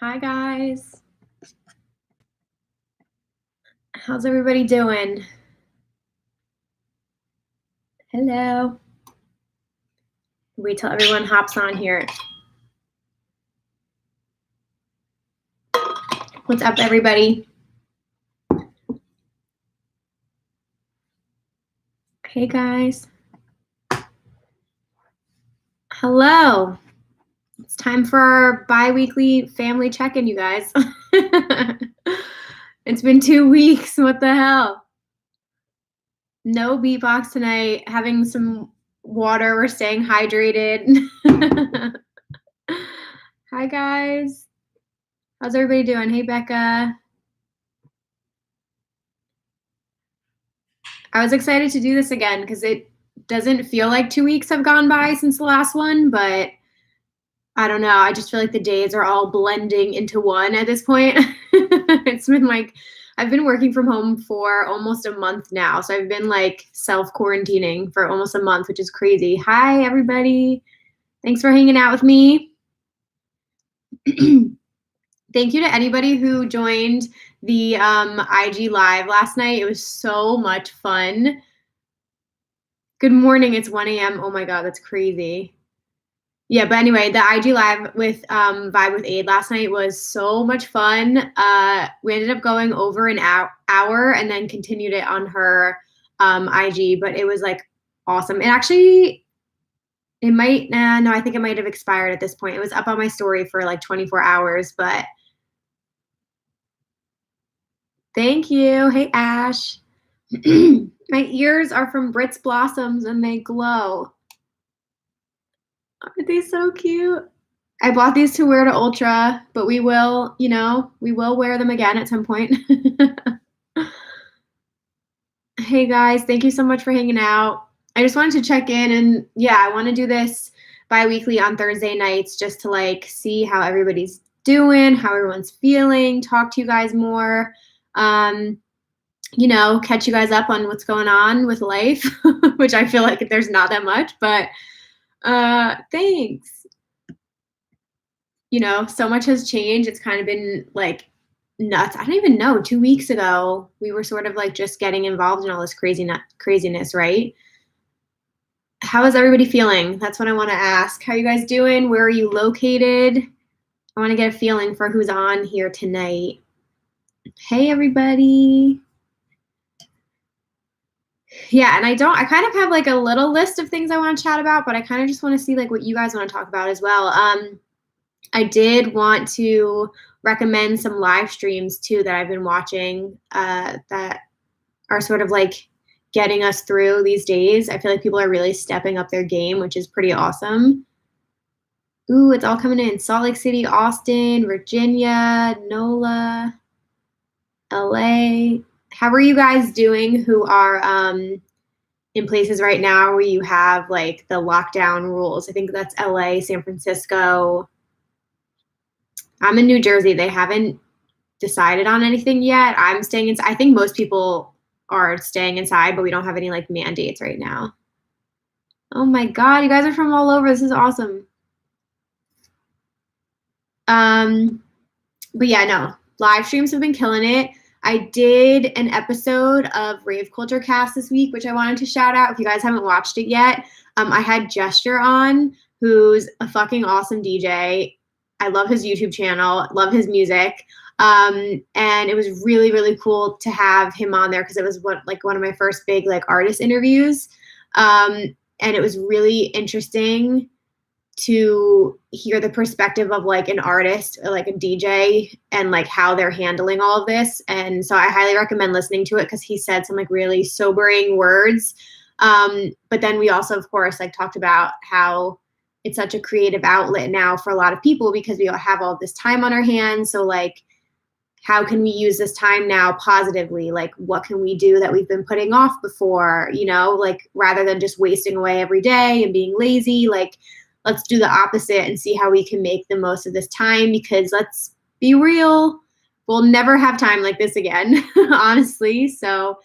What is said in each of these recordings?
Hi, guys. How's everybody doing? Hello. Wait till everyone hops on here. What's up, everybody? Hey, guys. Hello. It's time for our bi-weekly family check-in, you guys. It's been 2 weeks. What the hell? No beatbox tonight. Having some water. We're staying hydrated. Hi, guys. How's everybody doing? Hey, Becca. I was excited to do this again because it doesn't feel like 2 weeks have gone by since the last one, but I don't know. I just feel like the days are all blending into one at this point. It's been like I've been working from home for almost a month now. So I've been like self-quarantining for almost a month, which is crazy. Hi, everybody. Thanks for hanging out with me. Thank you to anybody who joined the IG Live last night. It was so much fun. Good morning. It's 1 a.m. Oh my God, that's crazy. Yeah, but anyway, the IG Live with Vibe with Aid last night was so much fun. We ended up going over an hour and then continued it on her IG, but it was like awesome. I think it might have expired at this point. It was up on my story for like 24 hours, but thank you. Hey, Ash. My ears are from Brit's Blossoms and they glow. Aren't they so cute? I bought these to wear to Ultra, but we will wear them again at some point. Hey guys, thank you so much for hanging out. I just wanted to check in and yeah, I want to do this bi-weekly on Thursday nights just to like see how everybody's doing, how everyone's feeling, talk to you guys more. Catch you guys up on what's going on with life, which I feel like there's not that much, but thanks. So much has changed. It's kind of been like nuts. I don't even know. 2 weeks ago, we were sort of like just getting involved in all this craziness, right? How is everybody feeling? That's what I want to ask. How are you guys doing? Where are you located? I want to get a feeling for who's on here tonight. Hey, everybody. Yeah, and I kind of have like a little list of things I want to chat about, but I kind of just want to see like what you guys want to talk about as well. I did want to recommend some live streams too that I've been watching that are sort of like getting us through these days. I feel like people are really stepping up their game, which is pretty awesome. Ooh, it's all coming in. Salt Lake City, Austin, Virginia, NOLA, LA. How are you guys doing who are in places right now where you have like the lockdown rules? I think that's LA, San Francisco. I'm in New Jersey. They haven't decided on anything yet. I'm staying inside. I think most people are staying inside, but we don't have any like mandates right now. Oh my God, you guys are from all over. This is awesome. But yeah, no, live streams have been killing it. I did an episode of Rave Culture Cast this week, which I wanted to shout out. If you guys haven't watched it yet, I had Gesture on, who's a fucking awesome DJ. I love his YouTube channel, love his music. And it was really, really cool to have him on there because it was one of my first big like artist interviews. And it was really interesting to hear the perspective of like an artist or like a DJ and like how they're handling all of this. And so I highly recommend listening to it because he said some like really sobering words. But then we also, of course, like talked about how it's such a creative outlet now for a lot of people because we all have all this time on our hands. So like, how can we use this time now positively? Like, what can we do that we've been putting off before, like rather than just wasting away every day and being lazy, like let's do the opposite and see how we can make the most of this time because let's be real, we'll never have time like this again, honestly. So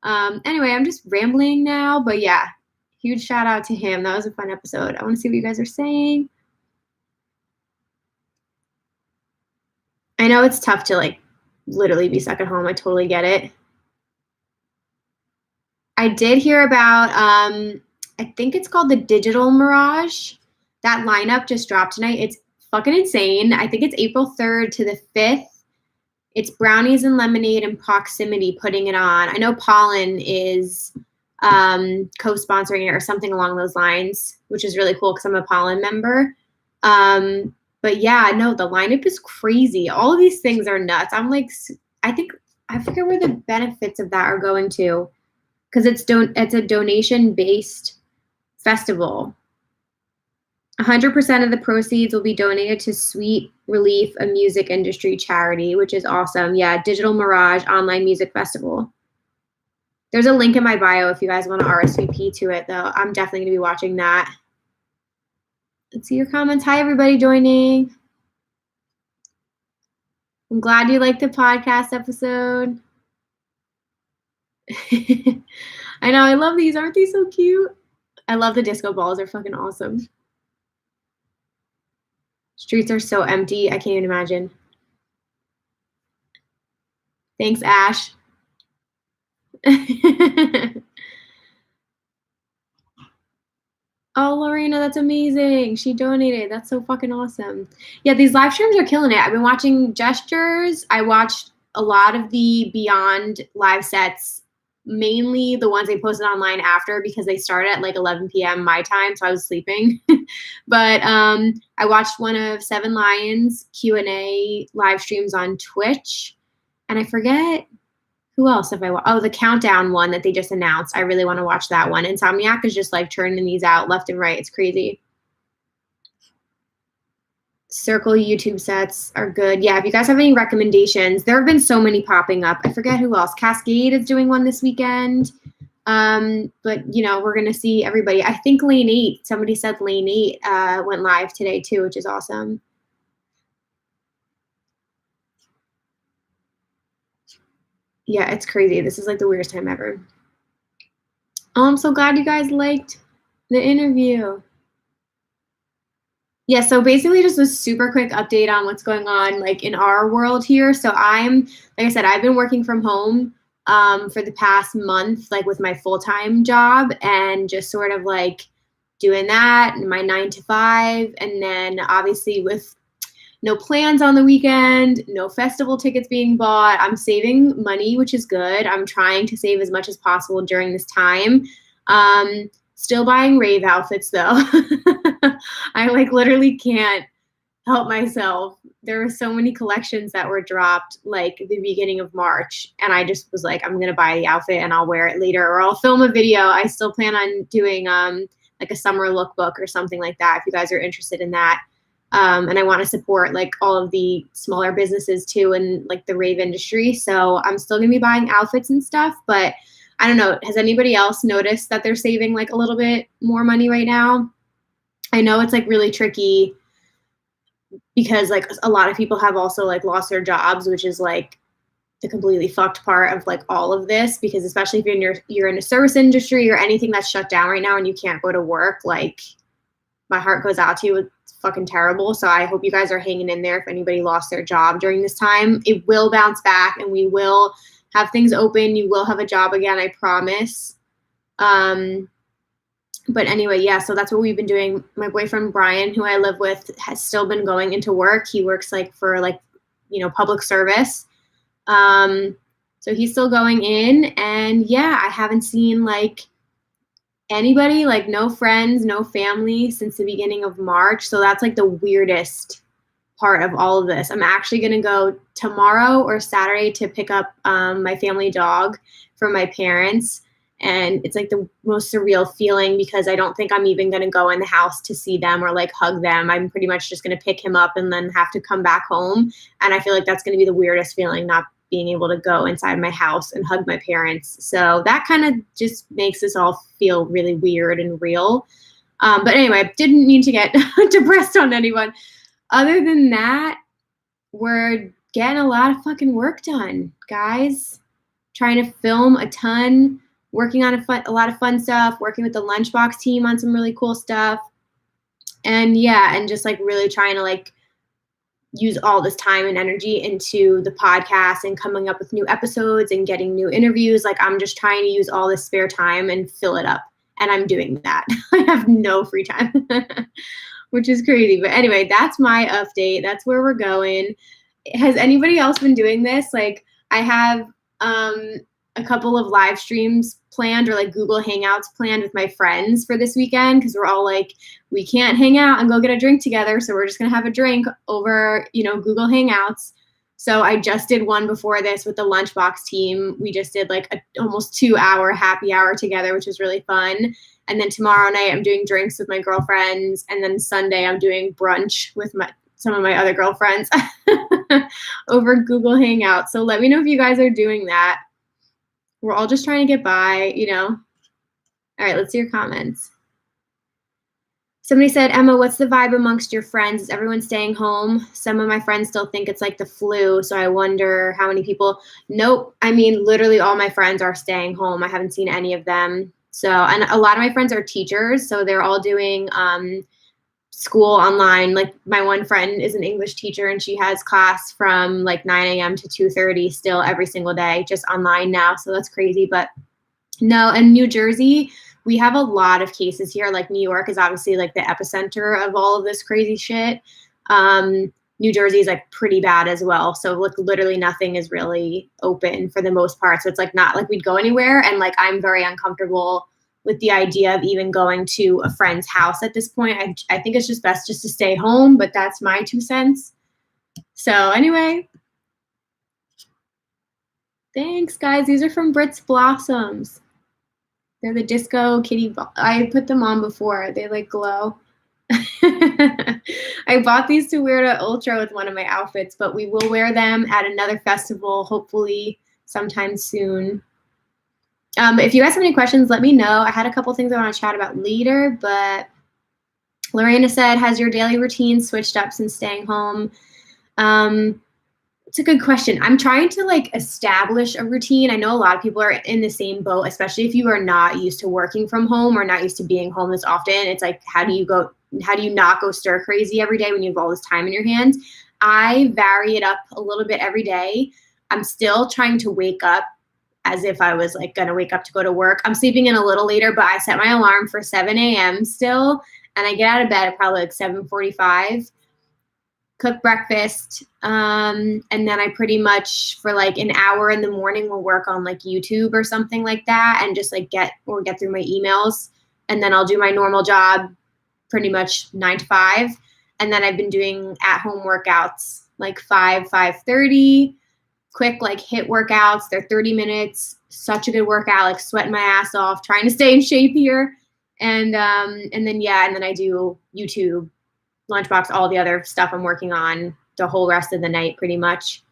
anyway, I'm just rambling now, but yeah, huge shout out to him. That was a fun episode. I want to see what you guys are saying. I know it's tough to like literally be stuck at home. I totally get it. I did hear about I think it's called the Digital Mirage. That lineup just dropped tonight. It's fucking insane. I think it's April 3rd to the 5th. It's Brownies and Lemonade and Proximity putting it on. I know Pollen is co-sponsoring it or something along those lines, which is really cool because I'm a Pollen member. But yeah, no, the lineup is crazy. All of these things are nuts. I'm like, I forget where the benefits of that are going to, because it's a donation-based festival. 100% of the proceeds will be donated to Sweet Relief, a music industry charity, which is awesome. Yeah, Digital Mirage Online Music Festival. There's a link in my bio if you guys want to RSVP to it, though. I'm definitely going to be watching that. Let's see your comments. Hi, everybody joining. I'm glad you liked the podcast episode. I know, I love these. Aren't they so cute? I love the disco balls. They're fucking awesome. Streets are so empty. I can't even imagine. Thanks, Ash. Oh, Lorena, that's amazing. She donated. That's so fucking awesome. Yeah, these live streams are killing it. I've been watching Gestures. I watched a lot of the Beyond live sets, mainly the ones they posted online after because they started at like 11 p.m. my time, so I was sleeping. But I watched one of Seven Lions Q&A live streams on Twitch, and I forget who else have I watched? Oh, the Countdown one that they just announced. I really want to watch that one. Insomniac is just like churning these out left and right. It's crazy. Circle YouTube sets are good. Yeah, if you guys have any recommendations, there have been so many popping up. I forget who else. Cascade is doing one this weekend. But you know, we're gonna see everybody. I think Lane 8, somebody said Lane 8 went live today too, which is awesome. Yeah, it's crazy. This is like the weirdest time ever. Oh, I'm so glad you guys liked the interview. Yeah, so basically just a super quick update on what's going on like in our world here. So like I said, I've been working from home for the past month, like with my full-time job and just sort of like doing that, my 9 to 5. And then obviously with no plans on the weekend, no festival tickets being bought. I'm saving money, which is good. I'm trying to save as much as possible during this time. Still buying rave outfits though. I like literally can't help myself. There were so many collections that were dropped like the beginning of March, and I just was like, I'm gonna buy the outfit and I'll wear it later, or I'll film a video. I still plan on doing like a summer lookbook or something like that if you guys are interested in that. And I want to support like all of the smaller businesses too in like the rave industry. So I'm still gonna be buying outfits and stuff, but I don't know. Has anybody else noticed that they're saving like a little bit more money right now? I know it's like really tricky because like a lot of people have also like lost their jobs, which is like the completely fucked part of like all of this, because especially if you're in a service industry or anything that's shut down right now and you can't go to work, like my heart goes out to you. It's fucking terrible. So I hope you guys are hanging in there if anybody lost their job during this time. It will bounce back and we will have things open. You will have a job again, I promise. But anyway, yeah, so that's what we've been doing. My boyfriend, Brian, who I live with, has still been going into work. He works like for like, you know, public service. So he's still going in, and yeah, I haven't seen like anybody, like no friends, no family since the beginning of March. So that's like the weirdest part of all of this. I'm actually going to go tomorrow or Saturday to pick up my family dog from my parents. And it's like the most surreal feeling because I don't think I'm even going to go in the house to see them or like hug them. I'm pretty much just going to pick him up and then have to come back home. And I feel like that's going to be the weirdest feeling, not being able to go inside my house and hug my parents. So that kind of just makes this all feel really weird and real. But anyway, I didn't mean to get depressed on anyone. Other than that, we're getting a lot of fucking work done, guys. Trying to film a ton, working on a lot of fun stuff, working with the Lunchbox team on some really cool stuff. And yeah, and just like really trying to like use all this time and energy into the podcast and coming up with new episodes and getting new interviews. Like, I'm just trying to use all this spare time and fill it up. And I'm doing that. I have no free time, which is crazy. But anyway, that's my update. That's where we're going. Has anybody else been doing this? Like, I have a couple of live streams planned, or like Google Hangouts planned with my friends for this weekend, because we're all like, we can't hang out and go get a drink together, so we're just gonna have a drink over, Google Hangouts. So I just did one before this with the Lunchbox team. We just did like a almost 2-hour happy hour together, which was really fun. And then tomorrow night I'm doing drinks with my girlfriends, and then Sunday I'm doing brunch with some of my other girlfriends over Google Hangouts. So let me know if you guys are doing that. We're all just trying to get by, All right, let's see your comments. Somebody said, Emma, what's the vibe amongst your friends? Is everyone staying home? Some of my friends still think it's like the flu, so I wonder how many people. Nope. I mean, literally all my friends are staying home. I haven't seen any of them. So, and a lot of my friends are teachers, so they're all doing school online. Like, my one friend is an English teacher, and she has class from like 9 a.m. to 2:30 still every single day, just online now. So that's crazy. But no, in New Jersey, we have a lot of cases here. Like, New York is obviously like the epicenter of all of this crazy shit. New Jersey is like pretty bad as well. So like literally nothing is really open for the most part. So it's like not like we'd go anywhere. And like, I'm very uncomfortable with the idea of even going to a friend's house at this point. I think it's just best just to stay home, but that's my 2 cents. So anyway, thanks guys. These are from Brit's Blossoms. They're the disco kitty. I put them on before. They like glow. I bought these to wear to Ultra with one of my outfits, but we will wear them at another festival, hopefully sometime soon. If you guys have any questions, let me know. I had a couple things I want to chat about later, but Lorena said, has your daily routine switched up since staying home? It's a good question. I'm trying to like establish a routine. I know a lot of people are in the same boat, especially if you are not used to working from home or not used to being home this often. It's like, how do you not go stir crazy every day when you have all this time in your hands? I vary it up a little bit every day. I'm still trying to wake up as if I was like gonna wake up to go to work. I'm sleeping in a little later, but I set my alarm for 7 a.m. still, and I get out of bed at probably like 7:45. Cook breakfast, and then I pretty much for like an hour in the morning will work on like YouTube or something like that, and just like get through my emails, and then I'll do my normal job pretty much 9 to 5, and then I've been doing at-home workouts like 5:30, quick like HIIT workouts. They're 30 minutes, such a good workout, like sweating my ass off, trying to stay in shape here, and then I do YouTube, Lunchbox, all the other stuff I'm working on the whole rest of the night, pretty much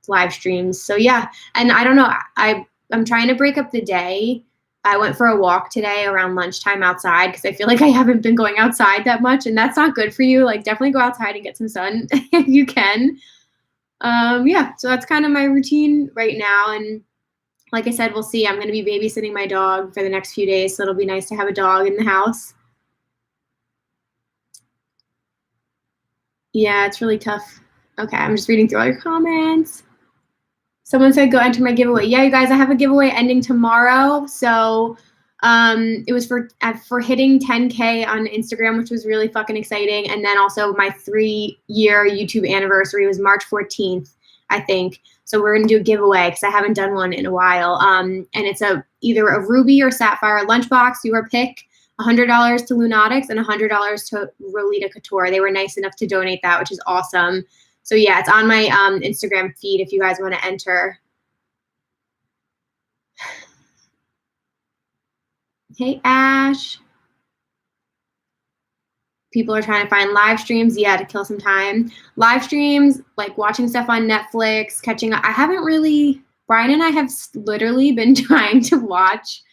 live streams. So yeah, and I don't know, I'm trying to break up the day. I went for a walk today around lunchtime outside because I feel like I haven't been going outside that much, and that's not good for you. Like, definitely go outside and get some sun if you can. Yeah, so that's kind of my routine right now. And like I said, we'll see. I'm going to be babysitting my dog for the next few days, so it'll be nice to have a dog in the house. Yeah, it's really tough. Okay, I'm just reading through all your comments. Someone said, go enter my giveaway. Yeah, you guys, I have a giveaway ending tomorrow. So it was for hitting 10K on Instagram, which was really fucking exciting. And then also my 3-year YouTube anniversary was March 14th, I think. So we're going to do a giveaway because I haven't done one in a while. And it's either a ruby or sapphire lunchbox, your pick. $100 to Lunatics and $100 to Rolita Couture. They were nice enough to donate that, which is awesome. So yeah, it's on my Instagram feed if you guys want to enter. Hey, Ash. People are trying to find live streams. Yeah, to kill some time. Live streams, like watching stuff on Netflix, catching up. Brian and I have literally been trying to watch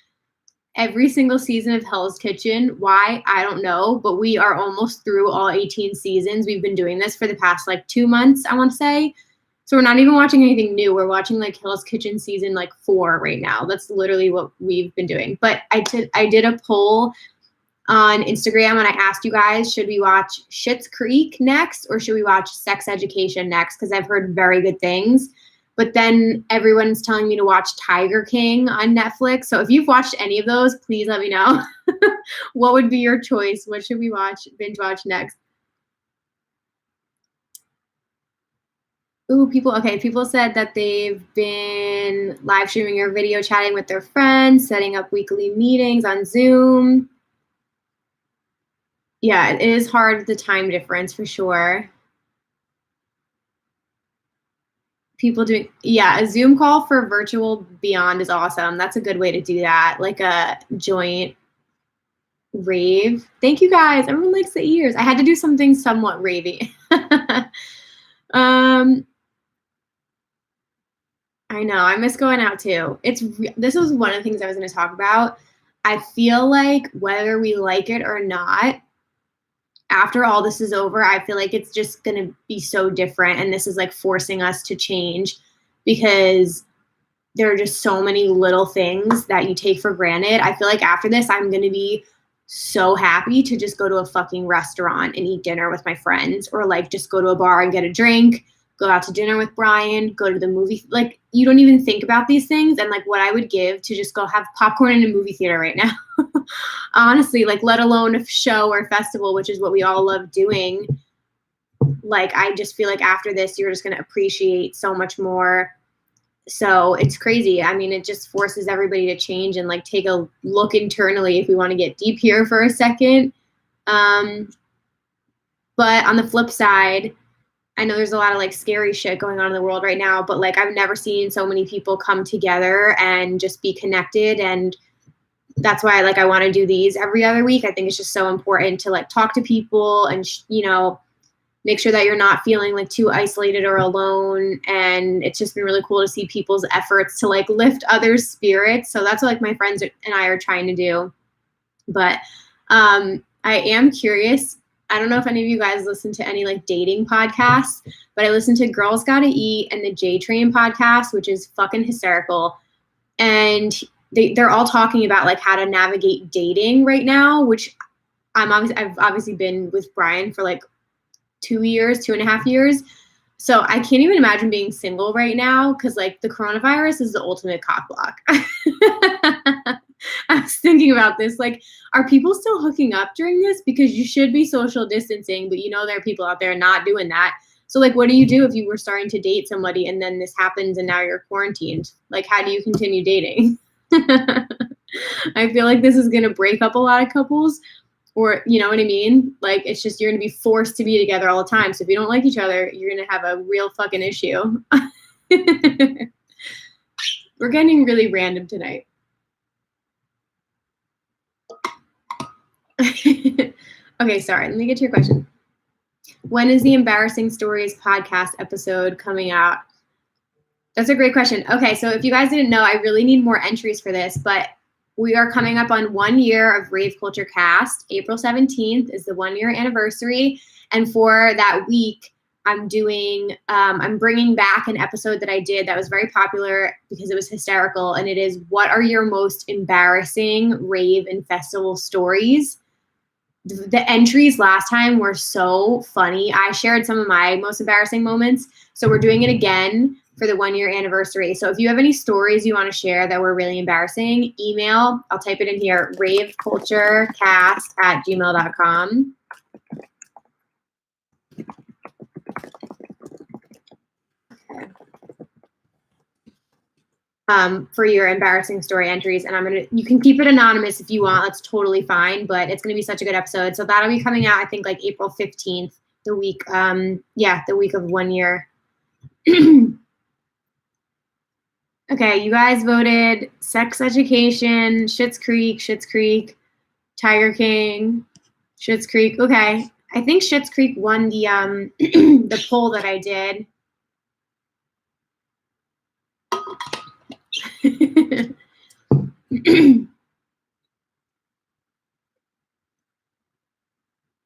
every single season of Hell's Kitchen. Why? I don't know, but we are almost through all 18 seasons. We've been doing this for the past like 2 months, I want to say. So we're not even watching anything new. We're watching like Hell's Kitchen season like 4 right now. That's literally what we've been doing. But I did a poll on Instagram and I asked you guys, should we watch Schitt's Creek next or should we watch Sex Education next? Because I've heard very good things. But then everyone's telling me to watch Tiger King on Netflix. So if you've watched any of those, please let me know. What would be your choice? What should we binge watch next? Ooh, people said that they've been live streaming or video chatting with their friends, setting up weekly meetings on Zoom. Yeah, it is hard, the time difference for sure. People doing, yeah, a Zoom call for virtual beyond is awesome. That's a good way to do that, like a joint rave. Thank you guys. Everyone likes the ears. I had to do something somewhat ravey. I know. I miss going out too. This was one of the things I was going to talk about. I feel like whether we like it or not, after all this is over, I feel like it's just going to be so different. And this is like forcing us to change because there are just so many little things that you take for granted. I feel like after this, I'm going to be so happy to just go to a fucking restaurant and eat dinner with my friends, or like just go to a bar and get a drink, go out to dinner with Brian, go to the movie. Like, you don't even think about these things and like what I would give to just go have popcorn in a movie theater right now. Honestly, like, let alone a show or festival, which is what we all love doing. Like, I just feel like after this, you're just going to appreciate so much more. So it's crazy. I mean, it just forces everybody to change and like take a look internally if we want to get deep here for a second. But on the flip side, I know there's a lot of like scary shit going on in the world right now, but like I've never seen so many people come together and just be connected. And that's why I want to do these every other week. I think it's just so important to like talk to people and, make sure that you're not feeling like too isolated or alone. And it's just been really cool to see people's efforts to like lift others' spirits. So that's what like my friends and I are trying to do. But I am curious. I don't know if any of you guys listen to any like dating podcasts, but I listen to Girls Gotta Eat and the J Train podcast, which is fucking hysterical. And they're all talking about like how to navigate dating right now, which I've obviously been with Brian for like 2.5 years. So I can't even imagine being single right now because like the coronavirus is the ultimate cock block. I was thinking about this. Like, are people still hooking up during this? Because you should be social distancing, but there are people out there not doing that. So like, what do you do if you were starting to date somebody and then this happens and now you're quarantined? Like, how do you continue dating? I feel like this is going to break up a lot of couples. Or, you know what I mean? Like, it's just, you're going to be forced to be together all the time. So if you don't like each other, you're going to have a real fucking issue. We're getting really random tonight. Okay, sorry. Let me get to your question. When is the Embarrassing Stories podcast episode coming out? That's a great question. Okay, so if you guys didn't know, I really need more entries for this, but we are coming up on 1 year of Rave Culture Cast. April 17th is the 1 year anniversary. And for that week, I'm bringing back an episode that I did that was very popular because it was hysterical. And it is, what are your most embarrassing rave and festival stories? The entries last time were so funny. I shared some of my most embarrassing moments. So we're doing it again for the 1 year anniversary. So if you have any stories you want to share that were really embarrassing, email, I'll type it in here, raveculturecast@gmail.com. For your embarrassing story entries. And you can keep it anonymous if you want. That's totally fine, but it's going to be such a good episode. So that'll be coming out, I think, like April 15th, the week of 1 year. Okay, you guys voted Sex Education, Schitt's Creek, Tiger King, Schitt's Creek. Okay, I think Schitt's Creek won the the poll that I did.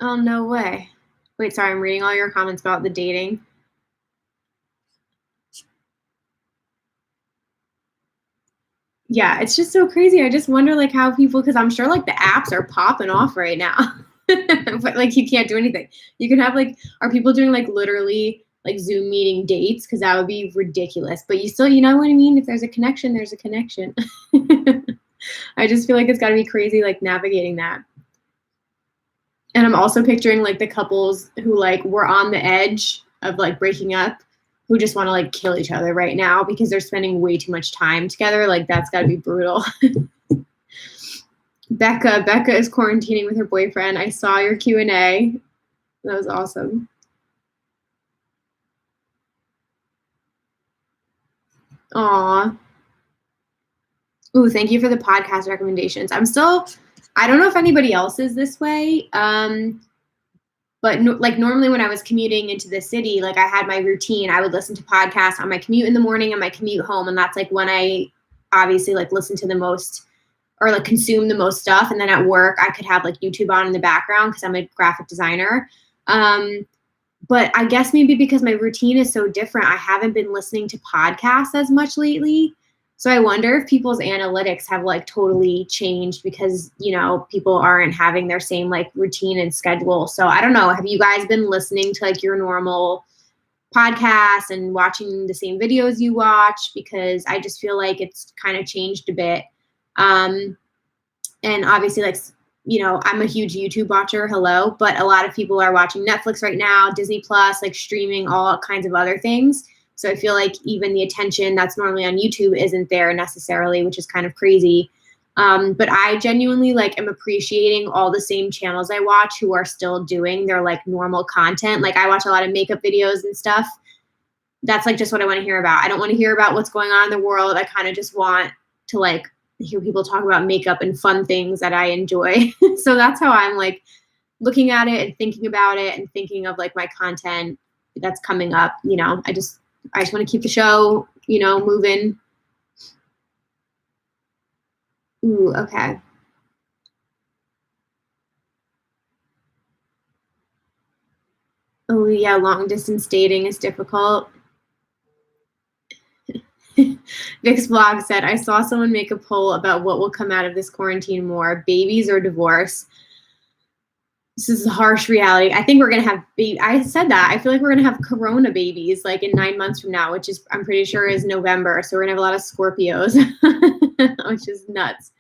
Oh, no way. Wait, sorry, I'm reading all your comments about the dating. Yeah, it's just so crazy. I just wonder like how people, because I'm sure like the apps are popping off right now, but like you can't do anything. You can have like, are people doing like literally like Zoom meeting dates? Because that would be ridiculous. But you still, you know what I mean? If there's a connection, there's a connection. I just feel like it's got to be crazy like navigating that. And I'm also picturing like the couples who like were on the edge of like breaking up, who just want to like kill each other right now because they're spending way too much time together. Like that's got to be brutal. Becca is quarantining with her boyfriend. I saw your Q&A. That was awesome. Aw. Ooh, thank you for the podcast recommendations. I don't know if anybody else is this way. But like normally when I was commuting into the city, like I had my routine. I would listen to podcasts on my commute in the morning and my commute home. And that's like when I obviously like listen to the most or like consume the most stuff. And then at work, I could have like YouTube on in the background because I'm a graphic designer. But I guess maybe because my routine is so different, I haven't been listening to podcasts as much lately. So I wonder if people's analytics have like totally changed because, you know, people aren't having their same like routine and schedule. So I don't know. Have you guys been listening to like your normal podcasts and watching the same videos you watch? Because I just feel like it's kind of changed a bit. And obviously like, you know, I'm a huge YouTube watcher, hello, but a lot of people are watching Netflix right now, Disney Plus, like streaming all kinds of other things. So I feel like even the attention that's normally on YouTube isn't there necessarily, which is kind of crazy. But I genuinely like am appreciating all the same channels I watch who are still doing their like normal content. Like I watch a lot of makeup videos and stuff. That's like just what I want to hear about. I don't want to hear about what's going on in the world. I kind of just want to like hear people talk about makeup and fun things that I enjoy. So that's how I'm like looking at it and thinking about it and thinking of like my content that's coming up. You know, I just want to keep the show, you know, moving. Ooh, okay. Oh yeah, long distance dating is difficult. Vic's vlog said, I saw someone make a poll about what will come out of this quarantine more, babies or divorce. This is a harsh reality. I think we're gonna have I said that. I feel like we're gonna have corona babies like in 9 months from now, which is I'm pretty sure is November. So we're gonna have a lot of Scorpios, which is nuts.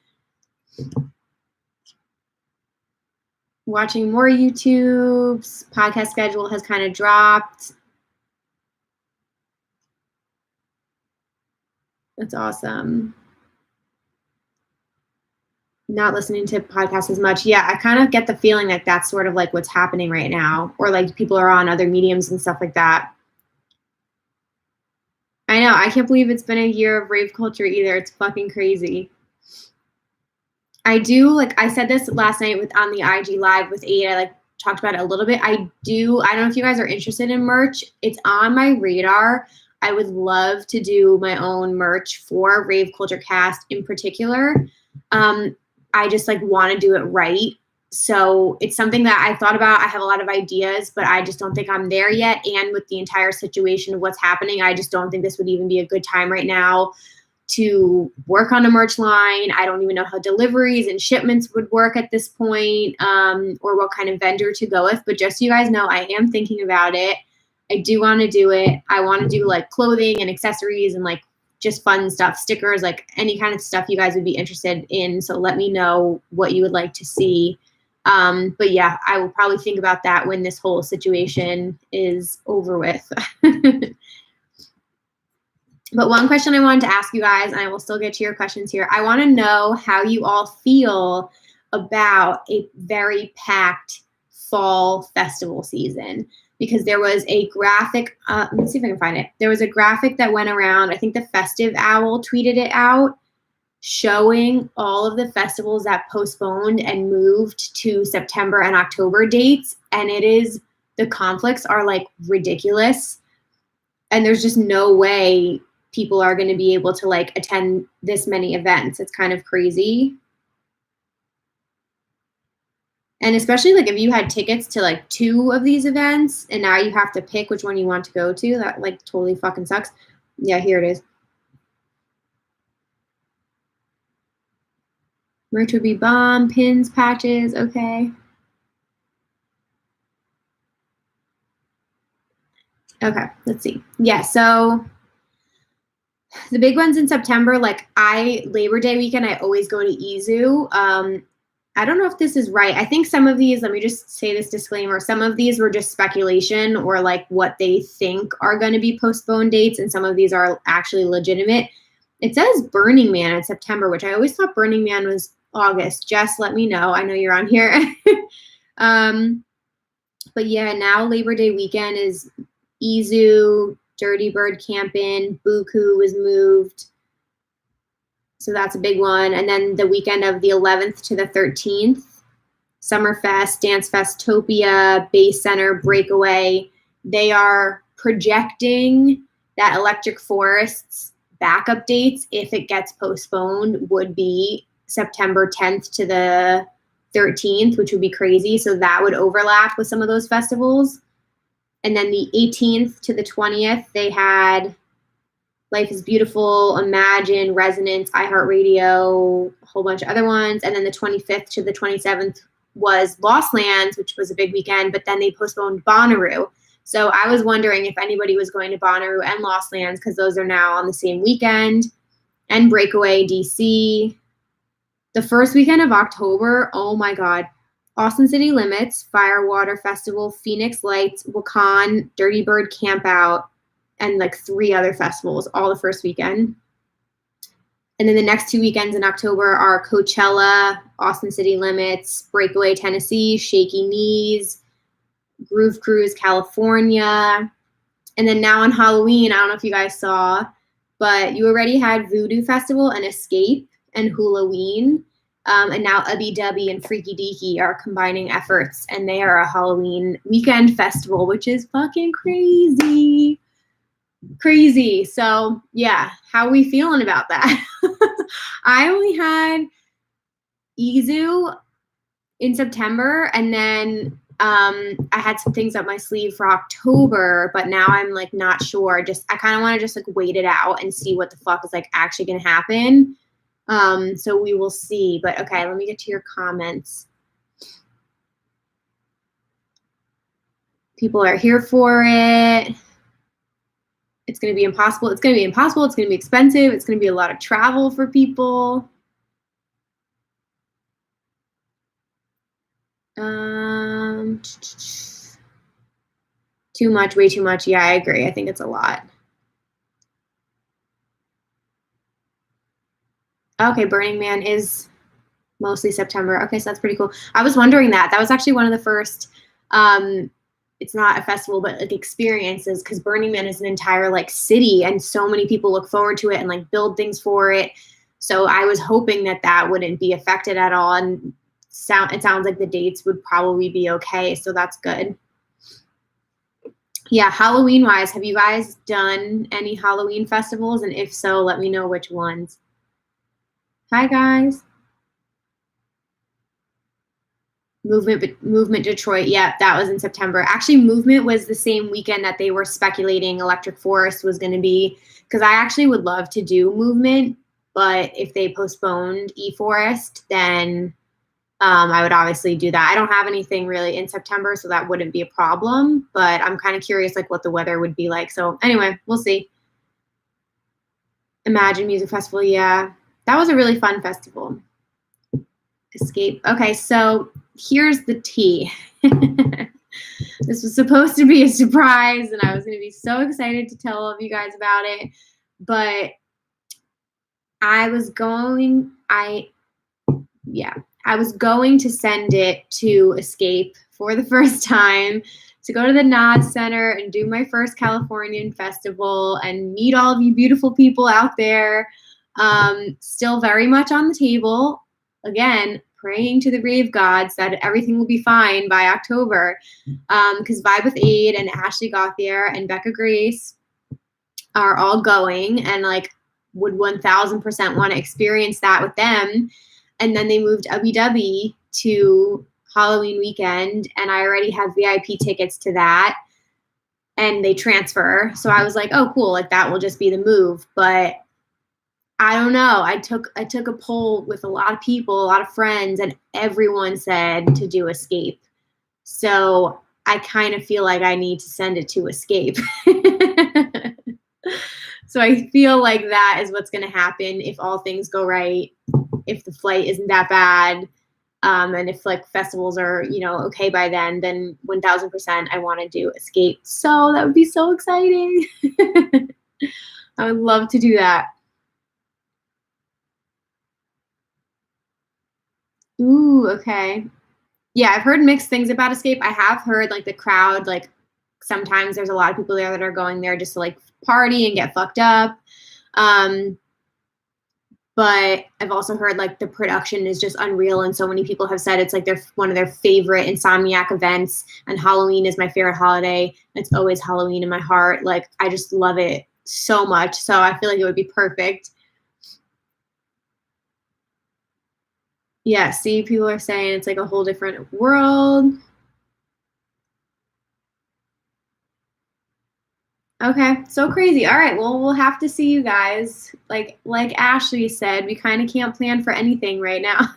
Watching more YouTube's podcast schedule has kind of dropped. That's awesome. Not listening to podcasts as much. Yeah, I kind of get the feeling like that's sort of like what's happening right now, or like people are on other mediums and stuff like that. I know. I can't believe it's been a year of rave culture either. It's fucking crazy. I do like I said this last night with on the IG live with Aid. I like talked about it a little bit. I don't know if you guys are interested in merch. It's on my radar. I would love to do my own merch for Rave Culture Cast in particular. I just like want to do it right. So it's something that I thought about. I have a lot of ideas, but I just don't think I'm there yet. And with the entire situation of what's happening, I just don't think this would even be a good time right now to work on a merch line. I don't even know how deliveries and shipments would work at this point, or what kind of vendor to go with. But just so you guys know, I am thinking about it. I do want to do it. I want to do like clothing and accessories and like just fun stuff, stickers, like any kind of stuff you guys would be interested in. So let me know what you would like to see. But yeah, I will probably think about that when this whole situation is over with. But one question I wanted to ask you guys, and I will still get to your questions here. I want to know how you all feel about a very packed fall festival season, because there was a graphic, let me see if I can find it. There was a graphic that went around, I think the Festive Owl tweeted it out, showing all of the festivals that postponed and moved to September and October dates. And the conflicts are like ridiculous. And there's just no way people are going to be able to like attend this many events. It's kind of crazy. And especially like if you had tickets to like 2 of these events and now you have to pick which one you want to go to, that like totally fucking sucks. Yeah, here it is. Merch would be bomb, pins, patches, okay. Okay, let's see. Yeah, so the big ones in September, like Labor Day weekend, I always go to Izu. I don't know if this is right. I think some of these, let me just say this disclaimer, some of these were just speculation or like what they think are going to be postponed dates, and some of these are actually legitimate. It says Burning Man in September, which I always thought Burning Man was August. Jess, let me know. I know you're on here. But yeah, now Labor Day weekend is Izu, Dirty Bird Campin', Buku was moved. So that's a big one. And then the weekend of the 11th to the 13th, Summerfest, Dance Festopia, Base Center, Breakaway. They are projecting that Electric Forest's backup dates, if it gets postponed, would be September 10th to the 13th, which would be crazy. So that would overlap with some of those festivals. And then the 18th to the 20th, they had Life is Beautiful, Imagine, Resonance, iHeartRadio, a whole bunch of other ones. And then the 25th to the 27th was Lost Lands, which was a big weekend, but then they postponed Bonnaroo. So I was wondering if anybody was going to Bonnaroo and Lost Lands, because those are now on the same weekend. And Breakaway, DC. The first weekend of October, oh my God. Austin City Limits, Firewater Festival, Phoenix Lights, Wakan, Dirty Bird Campout, and like 3 other festivals, all the first weekend. And then the next 2 weekends in October are Coachella, Austin City Limits, Breakaway Tennessee, Shaky Knees, Groove Cruise California. And then now on Halloween, I don't know if you guys saw, but you already had Voodoo Festival and Escape and Halloween. And now Ubbi Dubbi and Freaky Deaky are combining efforts, and they are a Halloween weekend festival, which is fucking crazy. Crazy. So yeah, how are we feeling about that? I only had Izu in September, and then I had some things up my sleeve for October, but now I'm like not sure. I kind of want to just like wait it out and see what the fuck is like actually gonna happen. So we will see. But okay, let me get to your comments. People are here for it. It's going to be impossible. It's going to be impossible. It's going to be expensive. It's going to be a lot of travel for people. Too much, way too much. Yeah, I agree. I think it's a lot. Okay, Burning Man is mostly September. Okay, so that's pretty cool. I was wondering that. That was actually one of the first, it's not a festival, but like experiences, because Burning Man is an entire like city, and so many people look forward to it and like build things for it. So I was hoping that that wouldn't be affected at all, and it sounds like the dates would probably be okay. So that's good. Yeah, Halloween wise, have you guys done any Halloween festivals? And if so, let me know which ones. Hi guys. Movement Detroit. Yeah, that was in September. Actually, Movement was the same weekend that they were speculating Electric Forest was going to be, because I actually would love to do Movement, but if they postponed E-Forest, then I would obviously do that. I don't have anything really in September, so that wouldn't be a problem, but I'm kind of curious like what the weather would be like. So anyway, we'll see. Imagine Music Festival. Yeah, that was a really fun festival. Escape. Okay, so here's the tea. This was supposed to be a surprise, and I was going to be so excited to tell all of you guys about it, but I was going to send it to Escape for the first time, to go to the Nod Center and do my first Californian festival and meet all of you beautiful people out there. Still very much on the table. Again, praying to the rave gods that everything will be fine by October, because Vibe with Aid and Ashley Gauthier and Becca Grace are all going, and like would 1000% want to experience that with them. And then they moved Ubbi Dubbi to Halloween weekend, and I already have VIP tickets to that, and they transfer. So I was like, oh, cool, like that will just be the move. But I don't know. I took a poll with a lot of people, a lot of friends, and everyone said to do Escape. So I kind of feel like I need to send it to Escape. So I feel like that is what's going to happen if all things go right, if the flight isn't that bad, and if like festivals are, okay by then 1000% I want to do Escape. So that would be so exciting. I would love to do that. Ooh, okay. Yeah, I've heard mixed things about Escape. I have heard like the crowd, like sometimes there's a lot of people there that are going there just to like party and get fucked up. Um, but I've also heard like the production is just unreal, and so many people have said it's like one of their favorite Insomniac events. And Halloween is my favorite holiday. It's always Halloween in my heart. Like I just love it so much. So I feel like it would be perfect. Yeah, see, people are saying it's like a whole different world. Okay, so crazy. All right, well, we'll have to see you guys. Like Ashley said, we kind of can't plan for anything right now.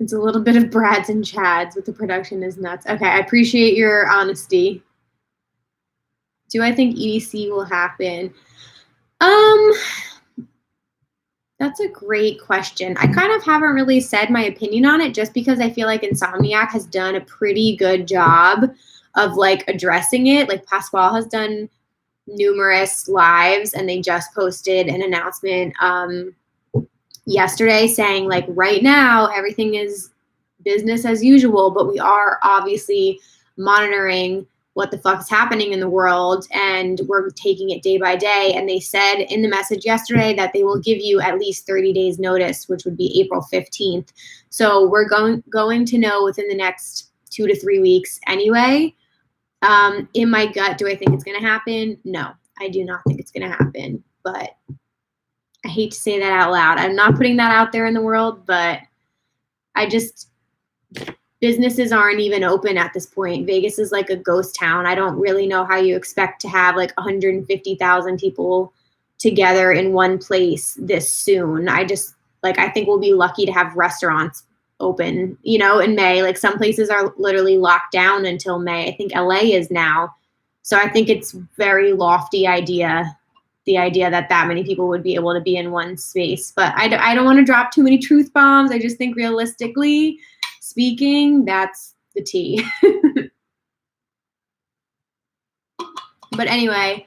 It's a little bit of Brads and Chads, but the production is nuts. Okay, I appreciate your honesty. Do I think EDC will happen? That's a great question. I kind of haven't really said my opinion on it just because I feel like Insomniac has done a pretty good job of like addressing it. Like Pasquale has done numerous lives, and they just posted an announcement yesterday saying like right now everything is business as usual, but we are obviously monitoring what the fuck is happening in the world, and we're taking it day by day. And they said in the message yesterday that they will give you at least 30 days notice, which would be April 15th. So we're going to know within the next 2 to 3 weeks anyway. In my gut, do I think it's going to happen? No, I do not think it's going to happen, but I hate to say that out loud. I'm not putting that out there in the world, but businesses aren't even open at this point. Vegas is like a ghost town. I don't really know how you expect to have like 150,000 people together in one place this soon. I think we'll be lucky to have restaurants open, in May. Like some places are literally locked down until May. I think LA is now. So I think it's very lofty idea, the idea that many people would be able to be in one space. But I don't want to drop too many truth bombs. I just think realistically speaking, that's the tea. But anyway,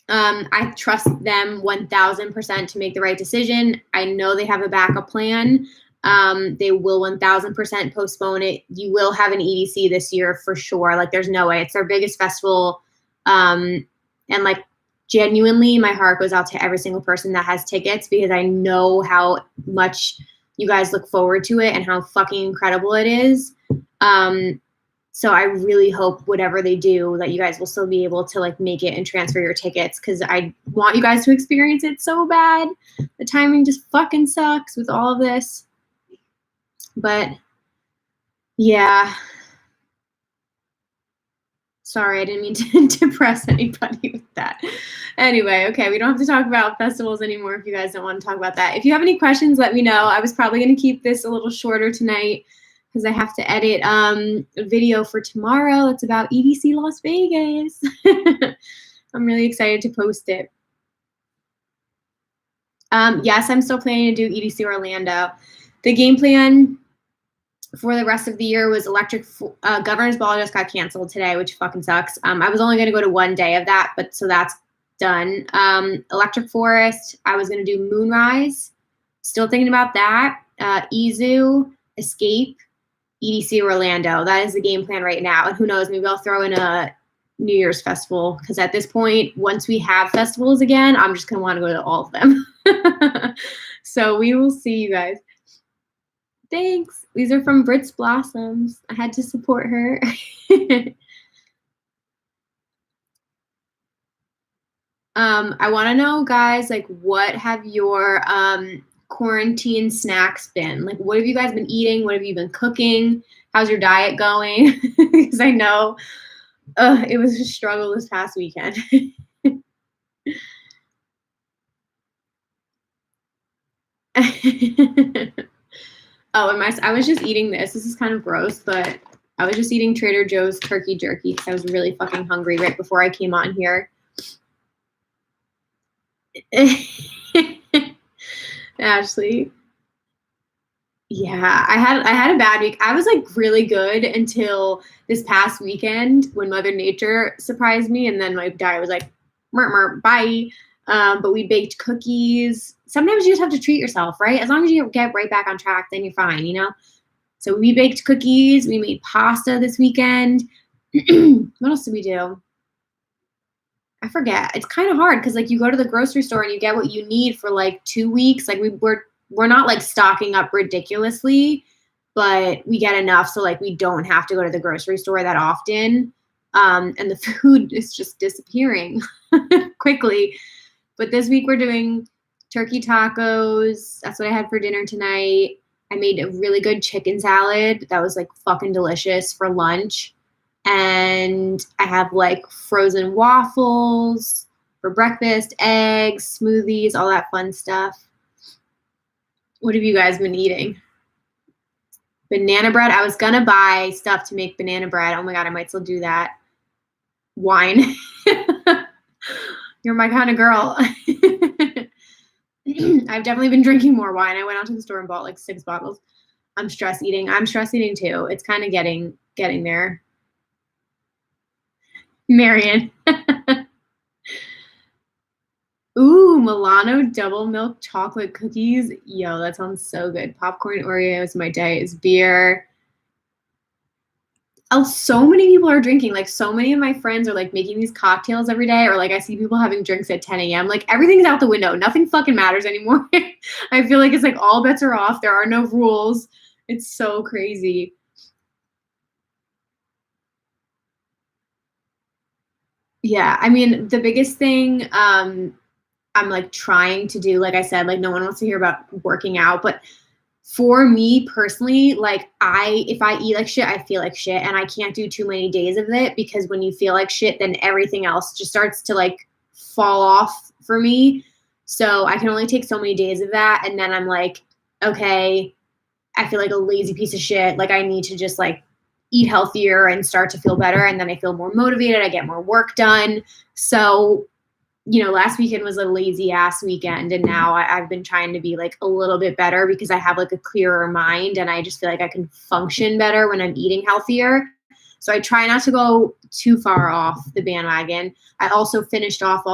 I trust them 1000% to make the right decision. I know they have a backup plan. They will 1000% postpone it. You will have an EDC this year for sure. Like there's no way. It's their biggest festival. And like genuinely my heart goes out to every single person that has tickets, because I know how much you guys look forward to it and how fucking incredible it is. So I really hope whatever they do that you guys will still be able to like make it and transfer your tickets, because I want you guys to experience it so bad. The timing just fucking sucks with all of this. But yeah. Sorry, I didn't mean to depress anybody with that. Anyway, okay, we don't have to talk about festivals anymore if you guys don't want to talk about that. If you have any questions, let me know. I was probably going to keep this a little shorter tonight because I have to edit a video for tomorrow that's about EDC Las Vegas. I'm really excited to post it. Yes, I'm still planning to do EDC Orlando. The game plan for the rest of the year was Governor's Ball just got canceled today, which fucking sucks. I was only going to go to one day of that, but so that's done. Electric Forest, I was going to do Moonrise. Still thinking about that. EZoo, Escape, EDC Orlando. That is the game plan right now. And who knows, maybe I'll throw in a New Year's festival, because at this point, once we have festivals again, I'm just going to want to go to all of them. So we will see you guys. Thanks. These are from Brit's Blossoms. I had to support her. I want to know, guys, like, what have your quarantine snacks been? Like, what have you guys been eating? What have you been cooking? How's your diet going? Because I know It was a struggle this past weekend. Oh, I was just eating this. This is kind of gross, but I was just eating Trader Joe's turkey jerky because I was really fucking hungry right before I came on here. Ashley. Yeah, I had a bad week. I was like really good until this past weekend when Mother Nature surprised me, and then my diet was like, bye. But we baked cookies. Sometimes you just have to treat yourself, right? As long as you get right back on track, then you're fine, you know? So we baked cookies. We made pasta this weekend. What else did we do? I forget. It's kind of hard because like you go to the grocery store and you get what you need for like 2 weeks. Like we're not like stocking up ridiculously, but we get enough so like we don't have to go to the grocery store that often. And the food is just disappearing quickly. But this week we're doing turkey tacos. That's what I had for dinner tonight. I made a really good chicken salad that was like fucking delicious for lunch. And I have like frozen waffles for breakfast, eggs, smoothies, all that fun stuff. What have you guys been eating? Banana bread. I was gonna buy stuff to make banana bread. Oh my god, I might still do that. Wine. You're my kind of girl. I've definitely been drinking more wine. I went out to the store and bought like 6 bottles. I'm stress eating. I'm stress eating too. It's kind of getting there. Marion. Ooh, Milano double milk chocolate cookies. Yo, that sounds so good. Popcorn Oreos. My diet is beer. Oh, so many people are drinking. Like, so many of my friends are like making these cocktails every day, or like I see people having drinks at 10 a.m. Like, everything's out the window. Nothing fucking matters anymore. I feel like it's like all bets are off. There are no rules. It's so crazy. Yeah, I mean, the biggest thing I'm like trying to do, like I said, like no one wants to hear about working out, but for me personally, like if I eat like shit, I feel like shit, and I can't do too many days of it because when you feel like shit, then everything else just starts to like fall off for me. So I can only take so many days of that, and then I'm like, okay, I feel like a lazy piece of shit. Like I need to just like eat healthier and start to feel better, and then I feel more motivated. I get more work done. So last weekend was a lazy ass weekend, and now I've been trying to be like a little bit better because I have like a clearer mind, and I just feel like I can function better when I'm eating healthier. So I try not to go too far off the bandwagon. I also finished off all the